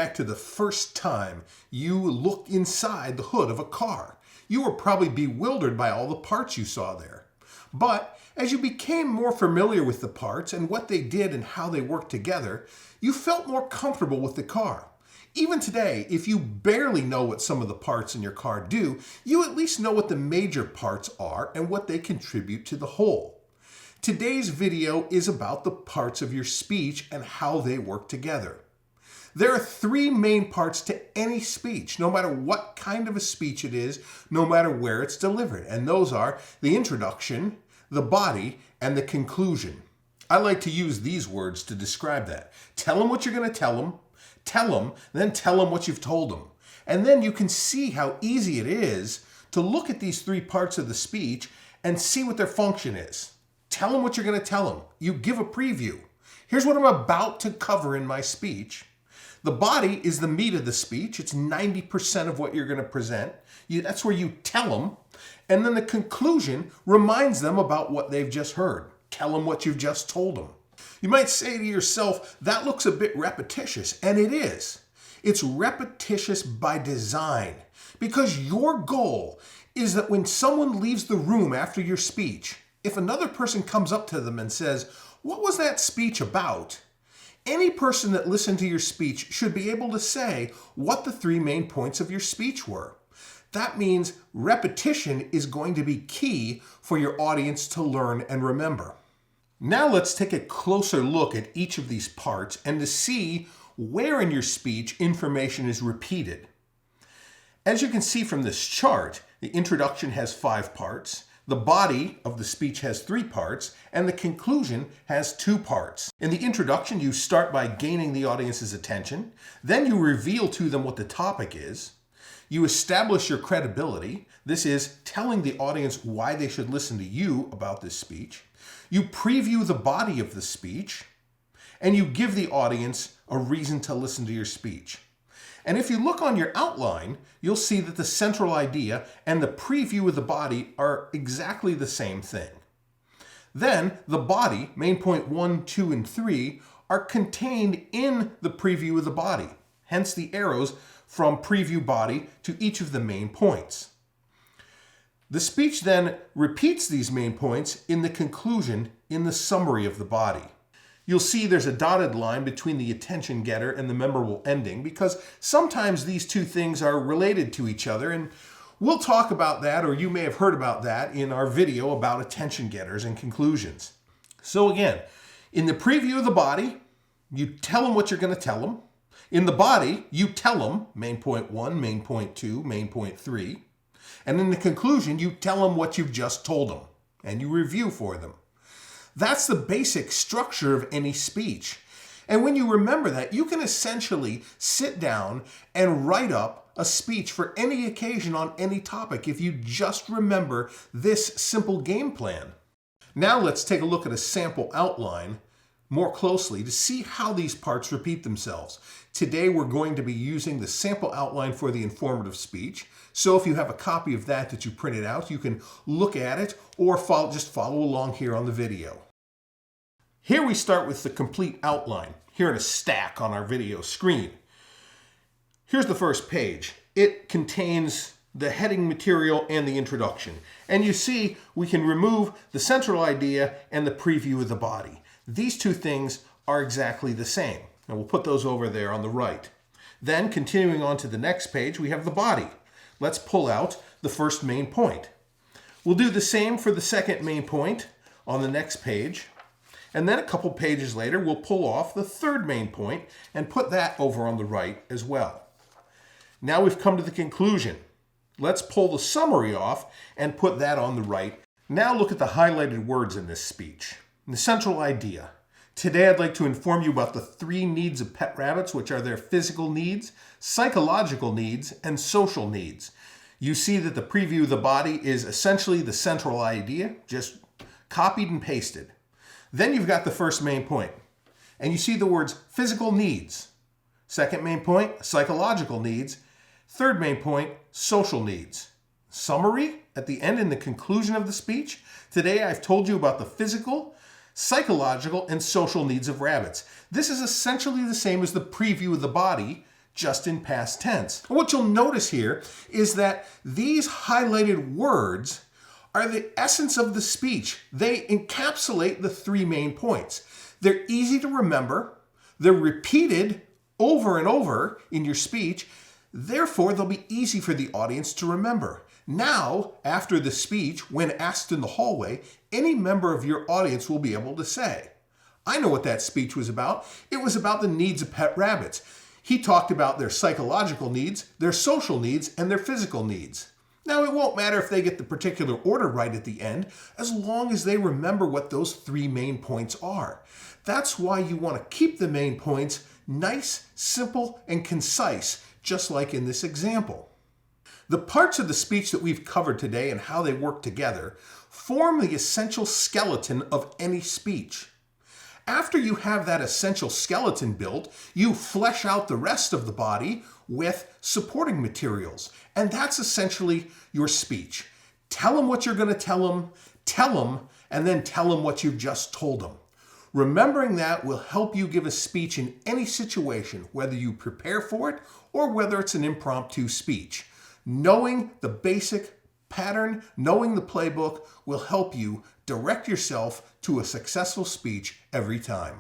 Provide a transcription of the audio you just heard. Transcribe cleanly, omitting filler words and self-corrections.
back to the first time you looked inside the hood of a car. You were probably bewildered by all the parts you saw there. But as you became more familiar with the parts and what they did and how they worked together, you felt more comfortable with the car. Even today, if you barely know what some of the parts in your car do, you at least know what the major parts are and what they contribute to the whole. Today's video is about the parts of your speech and how they work together. There are three main parts to any speech, no matter what kind of a speech it is, no matter where it's delivered. And those are the introduction, the body, and the conclusion. I like to use these words to describe that. Tell them what you're going to tell them, then tell them what you've told them. And then you can see how easy it is to look at these three parts of the speech and see what their function is. Tell them what you're going to tell them. You give a preview. Here's what I'm about to cover in my speech. The body is the meat of the speech. It's 90% of what you're going to present. That's where you tell them. And then the conclusion reminds them about what they've just heard. Tell them what you've just told them. You might say to yourself, that looks a bit repetitious, and it is. It's repetitious by design, because your goal is that when someone leaves the room after your speech, if another person comes up to them and says, "What was that speech about?" any person that listened to your speech should be able to say what the three main points of your speech were. That means repetition is going to be key for your audience to learn and remember. Now let's take a closer look at each of these parts and to see where in your speech information is repeated. As you can see from this chart, the introduction has 5 parts, the body of the speech has 3 parts, and the conclusion has 2 parts. In the introduction, you start by gaining the audience's attention, then you reveal to them what the topic is. You establish your credibility. This is telling the audience why they should listen to you about this speech. You preview the body of the speech, and you give the audience a reason to listen to your speech. And if you look on your outline, you'll see that the central idea and the preview of the body are exactly the same thing. Then the body, main point 1, 2, and 3, are contained in the preview of the body, hence the arrows from preview body to each of the main points. The speech then repeats these main points in the conclusion in the summary of the body. You'll see there's a dotted line between the attention getter and the memorable ending because sometimes these two things are related to each other, and we'll talk about that, or you may have heard about that in our video about attention getters and conclusions. So again, in the preview of the body, you tell them what you're going to tell them. In the body, you tell them main point 1, main point 2, main point 3. And in the conclusion, you tell them what you've just told them, and you review for them. That's the basic structure of any speech. And when you remember that, you can essentially sit down and write up a speech for any occasion on any topic if you just remember this simple game plan. Now let's take a look at a sample outline more closely to see how these parts repeat themselves. Today we're going to be using the sample outline for the informative speech. So if you have a copy of that you printed out, you can look at it or just follow along here on the video. Here we start with the complete outline, here in a stack on our video screen. Here's the first page. It contains the heading material and the introduction. And you see we can remove the central idea and the preview of the body. These two things are exactly the same. And we'll put those over there on the right. Then continuing on to the next page, we have the body. Let's pull out the first main point. We'll do the same for the second main point on the next page. And then a couple pages later, we'll pull off the third main point and put that over on the right as well. Now we've come to the conclusion. Let's pull the summary off and put that on the right. Now look at the highlighted words in this speech. The central idea. Today I'd like to inform you about the 3 needs of pet rabbits, which are their physical needs, psychological needs, and social needs. You see that the preview of the body is essentially the central idea, just copied and pasted. Then you've got the first main point, and you see the words physical needs. Second main point, psychological needs. Third main point, social needs. Summary at the end and the conclusion of the speech. Today I've told you about the physical, psychological, and social needs of rabbits. This is essentially the same as the preview of the body, just in past tense. And what you'll notice here is that these highlighted words are the essence of the speech. They encapsulate the 3 main points. They're easy to remember, they're repeated over and over in your speech, therefore they'll be easy for the audience to remember. Now, after the speech, when asked in the hallway, any member of your audience will be able to say, I know what that speech was about. It was about the needs of pet rabbits. He talked about their psychological needs, their social needs, and their physical needs. Now, it won't matter if they get the particular order right at the end, as long as they remember what those 3 main points are. That's why you want to keep the main points nice, simple, and concise, just like in this example. The parts of the speech that we've covered today and how they work together form the essential skeleton of any speech. After you have that essential skeleton built, you flesh out the rest of the body with supporting materials. And that's essentially your speech. Tell them what you're going to tell them, and then tell them what you've just told them. Remembering that will help you give a speech in any situation, whether you prepare for it or whether it's an impromptu speech. Knowing the basic pattern, knowing the playbook will help you direct yourself to a successful speech every time.